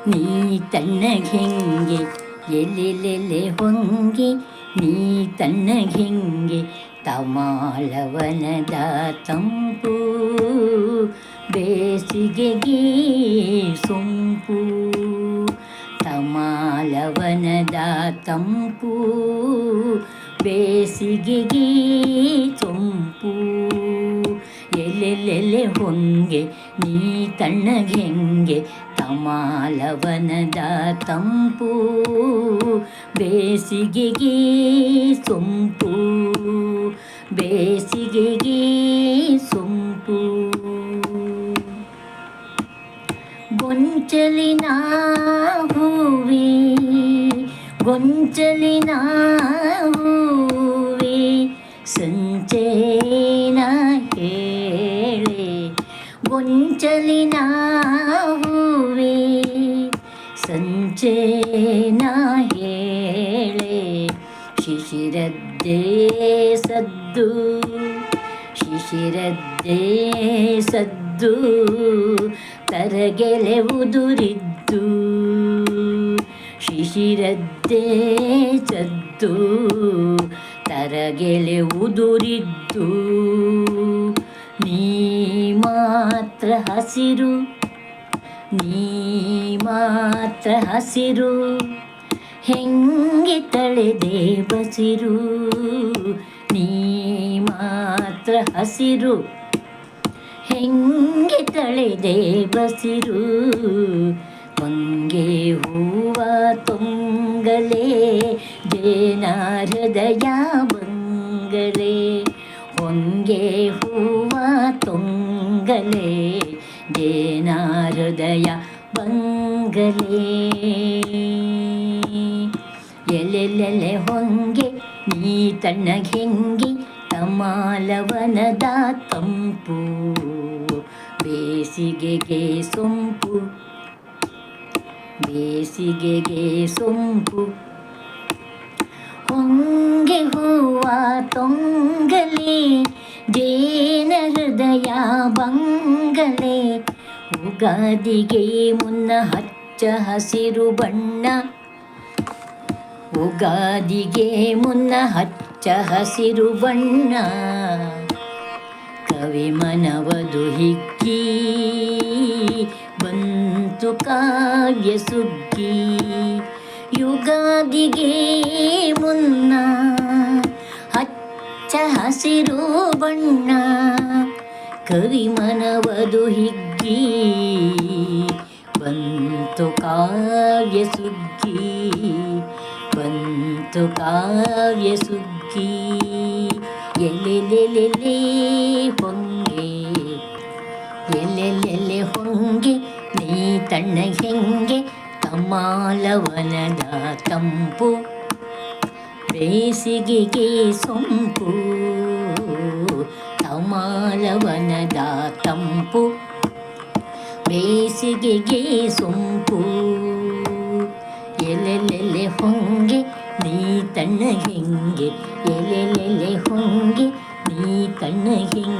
ನೀ ತಣ್ಣಗೆಂಗೆ ಎಲ್ಲೆಲ್ಲೆಲ್ಲೆ ಹೊಂಗೆ ನೀ ತಣ್ಣಗೆಂಗೆ ತಮಾಲವನದ ತಂಪು ಬೇಸಿಗೆಗೆ ಸೊಂಪು ತಮಾಲವನದ ತಂಪು ಬೇಸಿಗೆಗೆ ಸೊಂಪು ಎಲ್ಲೆಲ್ಲೆಲ್ಲೆ ಹೊಂಗೆ ನೀ ತಣ್ಣಗೆಂಗೆ ತಮಾಲವನದ ತಂಪು ಬೇಸಿಗೆಗೆ ಸೊಂಪು ಬೇಸಿಗೆಗೆ ಸೊಂಪು ಗೊಂಚಲಿನ ಹೂವೆ ಗೊಂಚಲಿನ ಹೂವೆ ಸಂಚೇನ ಹೇಳೆ ಗೊಂಚಲಿನ ಹೂವೆ ಸಂಚೇನ ಹೇಳೆ ಶಿಶಿರದ್ದೇ ಸದ್ದು ಶಿಶಿರದ್ದೇ ಸದ್ದು ತರಗೆಲೆ ಉದುರಿದ್ದು ಶಿಶಿರದ್ದೇ ಸದ್ದು ತರಗೆಲೆ ಉದುರಿದ್ದು ನೀ ಮಾತ್ರ ಹಸಿರು ನೀ ಮಾತ್ರ ಹಸಿರು ಹೆಂಗೆ ತಳೆದೆ ಬಸಿರು ನೀ ಮಾತ್ರ ಹಸಿರು ಹೆಂಗೆ ತಳೆದೆ ಬಸಿರು ಹೊಂಗೆ ಹೂವ ತೊಂಗಲೆ ಜೇನ ಹೃದಯ ಬಂಗಲೆ ಹೊಂಗೆ ಹೂವ ತೊಂಗಲೆ ಜೇನ ಹೃದಯ ಬಂಗಲೆ ಎಲ್ಲೆಲ್ಲೆಲ್ಲೆ ಹೊಂಗೆ ನೀ ತಣ್ಣಗೆಂಗೆ ತಮಾಲವನದ ತಂಪು ಬೇಸಿಗೆಗೆ ಸೊಂಪು ಬೇಸಿಗೆಗೆ ಸೊಂಪು ಹೊಂಗೆ ಹೂವ ತೊಂಗಲೆ ಜೇನ ಹೃದಯ ಬಂಗಲೆ ಉಗಾದಿಗೆ ಮುನ್ನ ಹಚ್ಚ ಹಸಿರು ಬಣ್ಣ ಉಗಾದಿಗೆ ಮುನ್ನ ಹಚ್ಚ ಹಸಿರು ಬಣ್ಣ ಕವಿ ಮನವದು ಹಿಗ್ಗಿ ಬಂತು ಕಾವ್ಯ ಸುಗ್ಗಿ ಯುಗಾದಿಗೆ ಮುನ್ನ ಹಚ್ಚ ಹಸಿರು ಬಣ್ಣ ಕವಿ ಮನವದು ಹಿಗ್ಗಿ ಬಂತು ಕಾವ್ಯ ಸುಗ್ಗಿ ಬಂತು ಕಾವ್ಯ ಸುಗ್ಗಿ ಎಲ್ಲೆಲ್ಲೆಲ್ಲೆ ಹೊಂಗೆ ಎಲ್ಲೆಲ್ಲೆಲ್ಲೆ ಹೊಂಗೆ ನೀ ತಣ್ಣಗೆಂಗೆ ತಮಾಲವನದ ತಂಪು ಬೇಸಿಗೆಗೆ ಸೊಂಪು ತಮಾಲವನದ ತಂಪು ಬೇಸಿಗೆಗೆ ಸೊಂಪು ಎಲ್ಲೆಲ್ಲೆಲ್ಲೆ ಹೊಂಗೆ ನೀ ತಣ್ಣಗೆಂಗೆ ಎಲ್ಲೆಲ್ಲೆಲ್ಲೆ ಹೊಂಗೆ ನೀ ತಣ್ಣಗೆಂಗೆ